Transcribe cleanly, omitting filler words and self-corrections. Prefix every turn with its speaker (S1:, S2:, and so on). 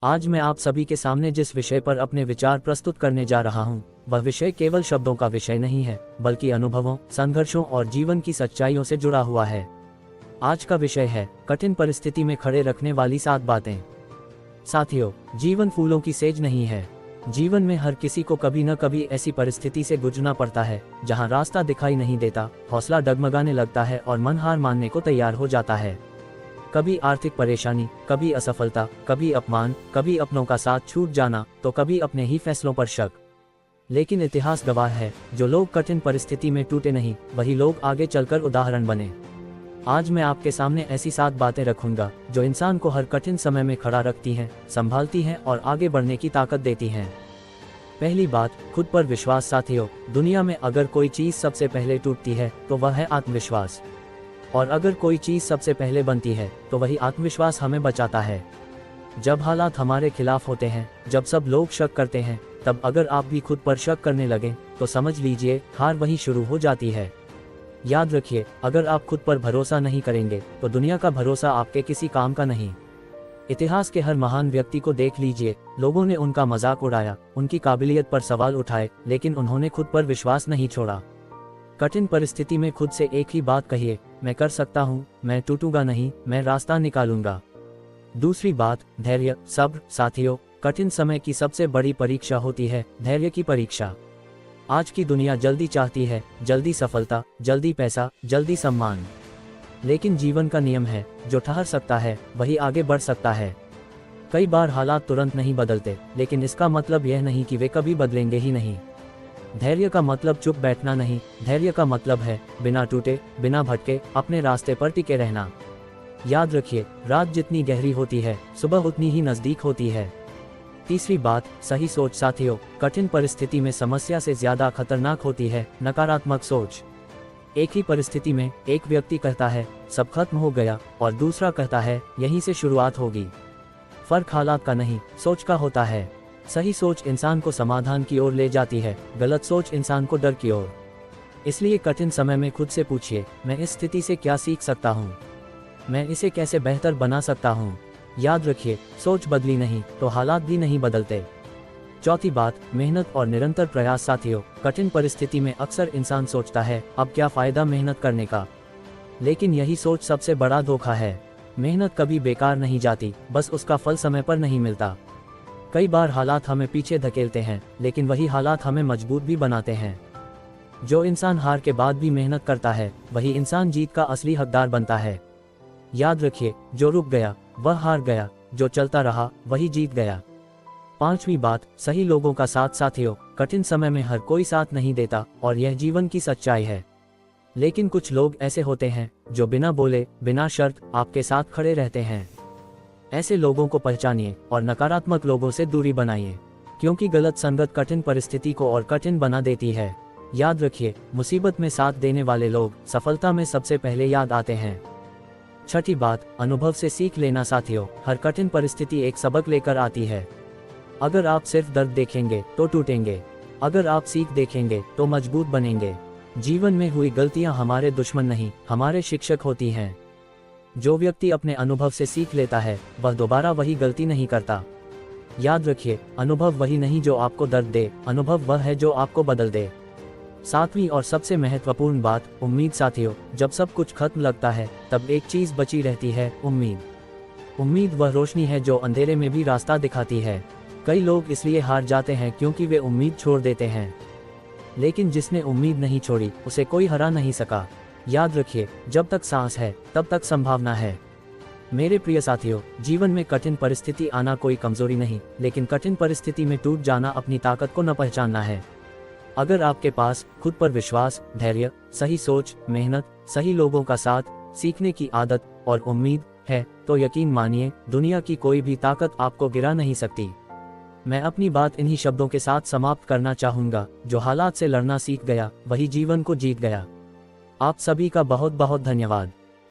S1: आज मैं आप सभी के सामने जिस विषय पर अपने विचार प्रस्तुत करने जा रहा हूँ, वह विषय केवल शब्दों का विषय नहीं है, बल्कि अनुभवों, संघर्षों और जीवन की सच्चाइयों से जुड़ा हुआ है। आज का विषय है कठिन परिस्थिति में खड़े रखने वाली 7 बातें। साथियों, जीवन फूलों की सेज नहीं है। जीवन में हर किसी को कभी न कभी ऐसी परिस्थिति से गुजरना पड़ता है जहाँ रास्ता दिखाई नहीं देता, हौसला डगमगाने लगता है और मन हार मानने को तैयार हो जाता है। कभी आर्थिक परेशानी, कभी असफलता, कभी अपमान, कभी अपनों का साथ छूट जाना, तो कभी अपने ही फैसलों पर शक। लेकिन इतिहास गवाह है, जो लोग कठिन परिस्थिति में टूटे नहीं, वही लोग आगे चलकर उदाहरण बने। आज मैं आपके सामने ऐसी 7 बातें रखूंगा जो इंसान को हर कठिन समय में खड़ा रखती हैं, संभालती हैं और आगे बढ़ने की ताकत देती हैं। पहली बात, खुद पर विश्वास। साथियों, दुनिया में अगर कोई चीज सबसे पहले टूटती है तो वह है आत्मविश्वास, और अगर कोई चीज सबसे पहले बनती है तो वही आत्मविश्वास हमें बचाता है। जब हालात हमारे खिलाफ होते हैं, जब सब लोग शक करते हैं, तब अगर आप भी खुद पर शक करने लगे तो समझ लीजिए हार वहीं शुरू हो जाती है। याद रखिए, अगर आप खुद पर भरोसा नहीं करेंगे तो दुनिया का भरोसा आपके किसी काम का नहीं। इतिहास के हर महान व्यक्ति को देख लीजिए, लोगों ने उनका मजाक उड़ाया, उनकी काबिलियत पर सवाल उठाए, लेकिन उन्होंने खुद पर विश्वास नहीं छोड़ा। कठिन परिस्थिति में खुद से एक ही बात कहिए, मैं कर सकता हूँ, मैं टूटूंगा नहीं, मैं रास्ता निकालूंगा। दूसरी बात, धैर्य, सब्र। साथियों, कठिन समय की सबसे बड़ी परीक्षा होती है धैर्य की परीक्षा। आज की दुनिया जल्दी चाहती है, जल्दी सफलता, जल्दी पैसा, जल्दी सम्मान। लेकिन जीवन का नियम है, जो ठहर सकता है वही आगे बढ़ सकता है। कई बार हालात तुरंत नहीं बदलते, लेकिन इसका मतलब यह नहीं कि वे कभी बदलेंगे ही नहीं। धैर्य का मतलब चुप बैठना नहीं, धैर्य का मतलब है बिना टूटे, बिना भटके अपने रास्ते पर टिके रहना। याद रखिए, रात जितनी गहरी होती है, सुबह उतनी ही नजदीक होती है। तीसरी बात, सही सोच। साथियों, कठिन परिस्थिति में समस्या से ज्यादा खतरनाक होती है नकारात्मक सोच। एक ही परिस्थिति में एक व्यक्ति कहता है सब खत्म हो गया, और दूसरा कहता है यहीं से शुरुआत होगी। फर्क हालात का नहीं, सोच का होता है। सही सोच इंसान को समाधान की ओर ले जाती है, गलत सोच इंसान को डर की ओर। इसलिए कठिन समय में खुद से पूछिए, मैं इस स्थिति से क्या सीख सकता हूँ, मैं इसे कैसे बेहतर बना सकता हूँ। याद रखिए, सोच बदली नहीं तो हालात भी नहीं बदलते। चौथी बात, मेहनत और निरंतर प्रयास। साथियों, कठिन परिस्थिति में अक्सर इंसान सोचता है अब क्या फायदा मेहनत करने का, लेकिन यही सोच सबसे बड़ा धोखा है। मेहनत कभी बेकार नहीं जाती, बस उसका फल समय पर नहीं मिलता। कई बार हालात हमें पीछे धकेलते हैं, लेकिन वही हालात हमें मजबूत भी बनाते हैं। जो इंसान हार के बाद भी मेहनत करता है, वही इंसान जीत का असली हकदार बनता है। याद रखिए, जो रुक गया वह हार गया, जो चलता रहा वही जीत गया। पांचवी बात, सही लोगों का साथ। साथियों, कठिन समय में हर कोई साथ नहीं देता, और यह जीवन की सच्चाई है। लेकिन कुछ लोग ऐसे होते हैं जो बिना बोले, बिना शर्त आपके साथ खड़े रहते हैं। ऐसे लोगों को पहचानिए और नकारात्मक लोगों से दूरी बनाइए, क्योंकि गलत संगत कठिन परिस्थिति को और कठिन बना देती है। याद रखिए, मुसीबत में साथ देने वाले लोग सफलता में सबसे पहले याद आते हैं। छठी बात, अनुभव से सीख लेना। साथियों, हर कठिन परिस्थिति एक सबक लेकर आती है। अगर आप सिर्फ दर्द देखेंगे तो टूटेंगे, अगर आप सीख देखेंगे तो मजबूत बनेंगे। जीवन में हुई गलतियां हमारे दुश्मन नहीं, हमारे शिक्षक होती हैं। जो व्यक्ति अपने अनुभव से सीख लेता है, वह दोबारा वही गलती नहीं करता। याद रखिए, अनुभव वही नहीं जो आपको दर्द दे, अनुभव वह है जो आपको बदल दे। सातवीं और सबसे महत्वपूर्ण बात, उम्मीद। साथियों, जब सब कुछ खत्म लगता है, तब एक चीज बची रहती है, उम्मीद। उम्मीद वह रोशनी है जो अंधेरे में भी रास्ता दिखाती है। कई लोग इसलिए हार जाते हैं क्योंकि वे उम्मीद छोड़ देते हैं, लेकिन जिसने उम्मीद नहीं छोड़ी उसे कोई हरा नहीं सका। याद रखिए, जब तक सांस है तब तक संभावना है। मेरे प्रिय साथियों, जीवन में कठिन परिस्थिति आना कोई कमजोरी नहीं, लेकिन कठिन परिस्थिति में टूट जाना अपनी ताकत को न पहचानना है। अगर आपके पास खुद पर विश्वास, धैर्य, सही सोच, मेहनत, सही लोगों का साथ, सीखने की आदत और उम्मीद है, तो यकीन मानिए, दुनिया की कोई भी ताकत आपको गिरा नहीं सकती। मैं अपनी बात इन्हीं शब्दों के साथ समाप्त करना चाहूंगा, जो हालात से लड़ना सीख गया वही जीवन को जीत गया। आप सभी का बहुत बहुत धन्यवाद।